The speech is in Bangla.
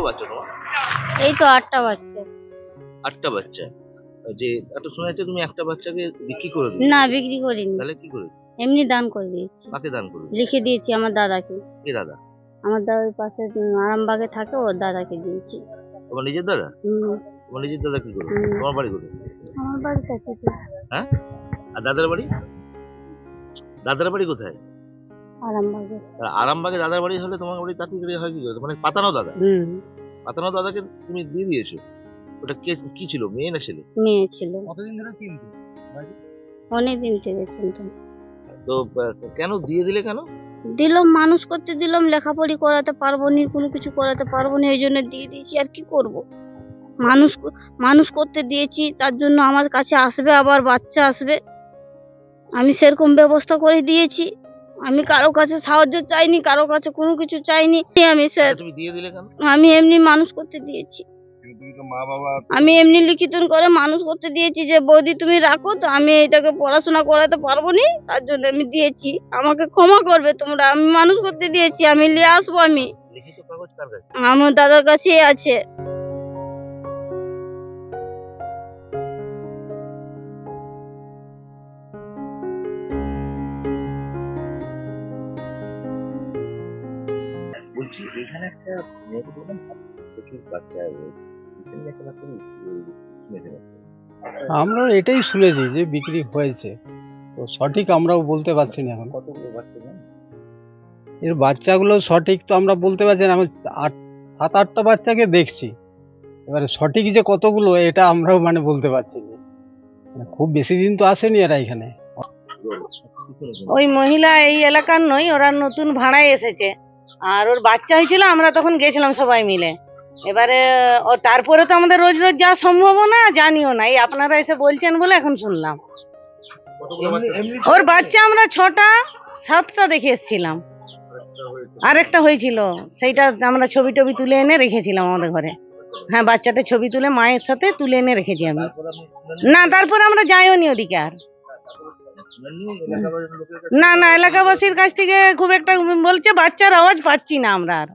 বাচ্চা তোমার? এই তো 8টা বাচ্চা। 8টা বাচ্চা। যে একটা শোনা যাচ্ছে তুমি একটা বাচ্চাকে বিক্রি করে দিলে। না, বিক্রি করিনি, তাহলে কি করে? এমনি দান করে দিয়েছি। কাকে দান করবে? লিখে দিয়েছি আমার দাদাকে। কে দাদা? আমার দাদার পাশে আরামবাগে থাকে, ওর দাদাকে দিয়েছি। তোমার নিজের দাদা? তোমার নিজের দাদা কি করবে? তোমার বাড়ি কোথায়? আমার বাড়ি কাছে। হ্যাঁ? আর দাদার বাড়ি? দাদার বাড়ি কোথায়? আরামবাগে। আর আরামবাগে দাদার বাড়ি হলে তোমার বাড়ি তাঁতিবাড়ি হয় কি করে? মানে পাতানো দাদা? পাতানো দাদাকে তুমি দিয়ে দিয়েছো? ওটা কে, কি ছিল, মেয়ে না ছেলে? মেয়ে ছিল। কতদিন ধরে চিনতো? অনেকদিন থেকে চিনতাম। তো কেন দিয়ে দিলে কেন? দিলাম, মানুষ করতে দিলাম, লেখাপড়ি করাতে পারবো নি, কোনো কিছু করাতে পারবো না, এই জন্য দিয়ে দিয়েছি। আর কি করব? মানুষ করতে দিয়েছি, তার জন্য আমার কাছে আসবে, আবার বাচ্চা আসবে, আমি সেরকম ব্যবস্থা করে দিয়েছি। আমি কারো কাছে সাহায্য চাইনি, কারো কাছে কোনো কিছু চাইনি। আমি স্যার, তুমি দিয়ে দিলে কেন? আমি এমনি মানুষ করতে দিয়েছি। আমি এমনি লিখিত করে মানুষ করতে দিয়েছি যে বৌদি তুমি রাখো, তো আমি এটাকে পড়াশোনা করাতে পারবো নি, তার জন্য আমি দিয়েছি। আমাকে ক্ষমা করবে তোমরা, আমি মানুষ করতে দিয়েছি, আমি নিয়ে আসবো। আমি লিখিত কাগজ কার কাছে? আমার দাদার কাছেই আছে। বলছি এখানে একটা মেয়েকে বললাম প্রচুর বাচ্চা রয়েছে, রিসেন্টলি একটা বাচ্চা শুনেছেন? আমরা এটাই শুনেছি যে বিক্রি হয়েছে, তো সঠিক আমরাও বলতে পারছি না এখন। কতগুলো বাচ্চা জানেন? এর বাচ্চাগুলো সঠিক তো আমরা বলতে পারছি না, আমি 7-8টা বাচ্চাকে দেখছি, এবারে সঠিক যে কতগুলো এটা আমরাও মানে বলতে পারছি না, মানে খুব বেশি দিন তো আসেনি এরা এখানে। ওই মহিলা এই এলাকার নয়, ওরা নতুন ভাড়ায় এসেছে, আর ওর বাচ্চা হয়েছিল, আমরা তখন গেছিলাম সবাই মিলে। এবারে ও তারপরে তো আমাদের রোজ রোজ যাওয়া সম্ভব না, জানিও না, এই আপনারা এসে বলছেন বলে এখন শুনলাম। ওর বাচ্চা আমরা 6টা-7টা দেখে এসেছিলাম, আরেকটা হয়েছিল, সেইটা আমরা ছবি টবি তুলে এনে রেখেছিলাম আমাদের ঘরে। হ্যাঁ, বাচ্চাটা ছবি তুলে মায়ের সাথে তুলে এনে রেখেছি আমি। না, তারপরে আমরা যাইও নি ওদিকে আর। না, এলাকাবাসীর কাছ থেকে খুব একটা বলছে, বাচ্চার আওয়াজ পাচ্ছি না আমরা আর।